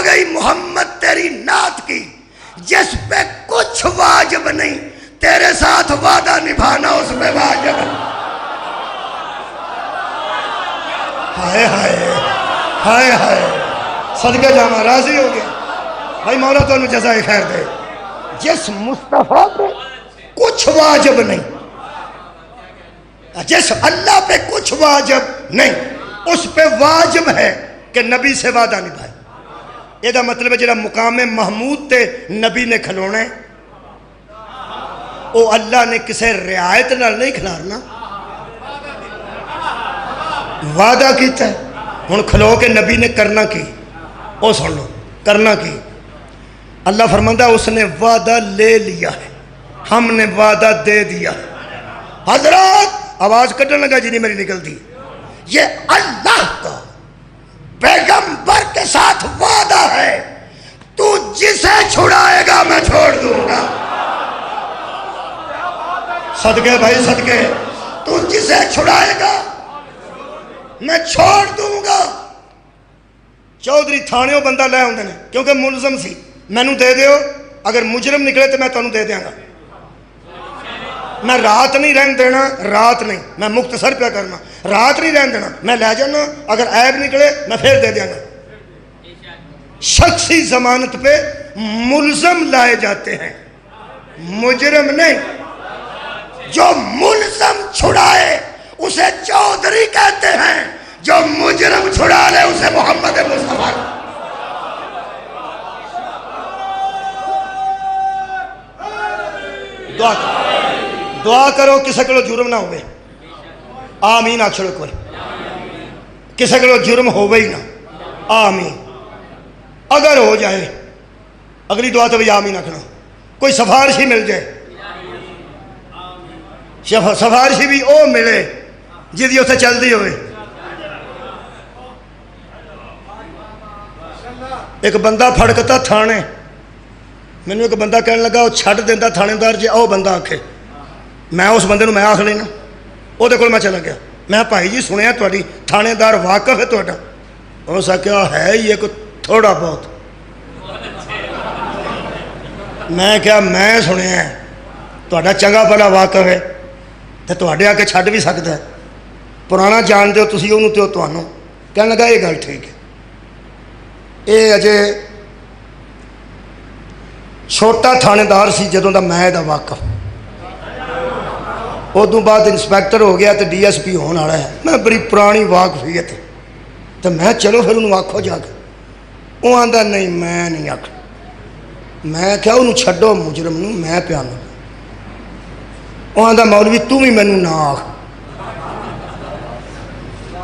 گئی محمد تیری نعت کی، جس پہ کچھ واجب نہیں، تیرے ساتھ وعدہ نبھانا اس پہ واجب ہے۔ ہائے ہائے ہائے ہائے، صدقہ جامع راضی ہو گیا بھائی، مولا تو انہوں جزائے خیر دے۔ جس مصطفیٰ پہ کچھ واجب نہیں، جس اللہ پہ کچھ واجب نہیں، اس پہ واجب ہے کہ نبی سے وعدہ نبھائے۔ یہ دا مطلب ہے جڑا مقام محمود تے نبی نے کھلونا ہے، او اللہ نے کسے رعایت نال نہیں کھلارنا، وعدہ کیتا ہے۔ ہن کھلو کے نبی نے کرنا کی، او سن لو کرنا کی۔ اللہ فرماتا ہے اس نے وعدہ لے لیا ہے، ہم نے وعدہ دے دیا ہے۔ حضرات آواز کٹنے لگا جی نہیں میری نکلتی، یہ اللہ کا پیغمبر کے ساتھ وعدہ ہے، تو جسے چھڑائے گا میں چھوڑ دوں گا۔ صدقے بھائی صدقے، تو جسے چھڑائے گا میں چھوڑ دوں گا۔ چودھری تھانے بندہ لے ہوندے نے کیونکہ ملزم سی، میں نو دے دیو، اگر مجرم نکلے تو میں تانوں دے دیاں گا۔ میں رات نہیں رہن دینا، رات نہیں، میں مختصر پہ کرنا، رات نہیں رہن دینا، میں لے جانا، اگر عیب نکلے میں پھر دے دیاں گا۔ شخصی ضمانت پہ ملزم لائے جاتے ہیں، مجرم نہیں۔ جو ملزم چھڑائے اسے چودھری کہتے ہیں، جو مجرم چھڑا لے اسے محمد مصطفیٰ۔ دعا کرو کسے کو جرم نہ ہوئے، آمین آکھو کوئی، کسے کو جرم ہوئے ہی نہ، آمین۔ اگر ہو جائے اگلی دعا تو بھی آمین آکھنا، کوئی سفارش ہی مل جائے، سفارشی بھی او ملے جدی اسے چل دی ہوئے۔ ایک بندہ پھڑکتا تھانے، میں نے ایک بندہ کہنے لگا وہ چھڑ دیندہ تھانے دار جی او بندہ آکھے، میں اس بندے میں آکھ لینا، او دے کول میں چلا گیا، میں بھائی جی سنیا تھوڑی تھانے دار واقف ہے تھوڑا؟ ہو سکیا ہے یہ کوئی تھوڑا بہت، میں کیا میں سنیا ہے تھوڑا چنگا بھلا واقف ہے تو تھوڑے آ کے چھڈ بھی سکتا ہے، پرانا جان دیو تسی انہوں تیو توانوں، کہنے لگا یہ گل ٹھیک ہے۔ یہ اجے چھوٹا تھانے دار سی جدوں دا میں دا واقف، ادوں بعد انسپیکٹر ہو گیا تو ڈی ایس پی ہونے والا ہے، میں بڑی پرانی واقفیت ہے، تو میں چلو پھر انہوں آکھو جا کے، وہ آندا نہیں میں نہیں آکھ، میں کیا انہوں چھڈو مجرم نوں، میں پیانوں، وہ آندا مولوی تو بھی مینوں نہ آکھ،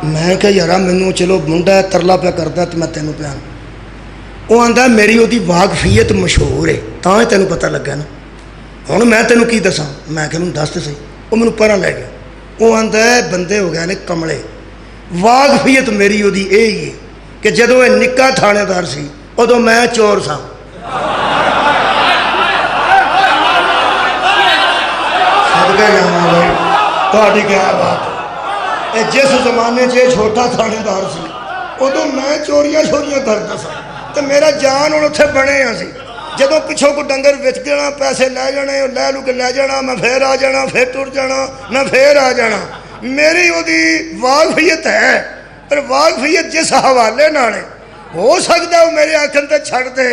میں کہا یارا مینوں چلو منڈا ہے ترلا پہ کرتا تو میں تینوں پیان، وہ آندا میری وہ دی واقفیت مشہور ہے تاں تینوں پتہ لگا نا، ہوں میں تینوں کی دساں، میں کہ مینوں دس تے صحیح، وہ مینوں پرا لے گیا، وہ آندا ہے بندے ہو گئے نے کملے، واقفیت میری وہ دی اے ہی ہے کہ جدوں یہ نکا تھانے دار سی ادوں میں چور سا، تھوڑی کیا بات ہے، جس زمانے چ چھوٹا تھانے دار سی ادو میں چوریاں کرتا سا، تو میرا جان ہوں اتنے بنے ہاں سی، جدوں پچھوں کو ڈنگر وچ دینا پیسے لے جانے، لے لو کے لے جانا، میں پھر آ جانا، پھر ٹر جانا، میں پھر آ جانا، میری وہ واقفیت ہے، پر واقفیت جس حوالے نال ہے، ہو سکتا وہ میرے آکھن تے چھڑ دے،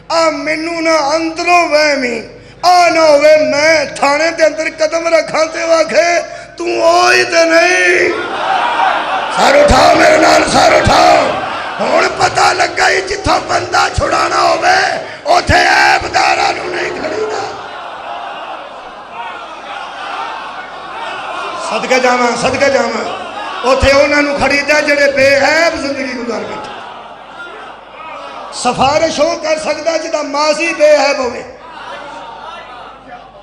آ مینوں نہ اندروں وہمی آ نہ ہوئے میں تھانے دے اندر قدم رکھاں تے واکھے تو ہوئی تے نہیں، سر اٹھاؤ میرے نال سر اٹھاؤ، ہوں پتہ لگا ہی جتھوں بندہ چھڑانا ہوئے اوتھے عیب داراں نوں نہیں کھڑیدا۔ صدقہ جاواں اوتھے انہاں نوں کھڑیدا جڑے بے عیب زندگی گزار بیٹھے، سفارش ہو کر سکتا جدا ماضی بے عیب ہوئے،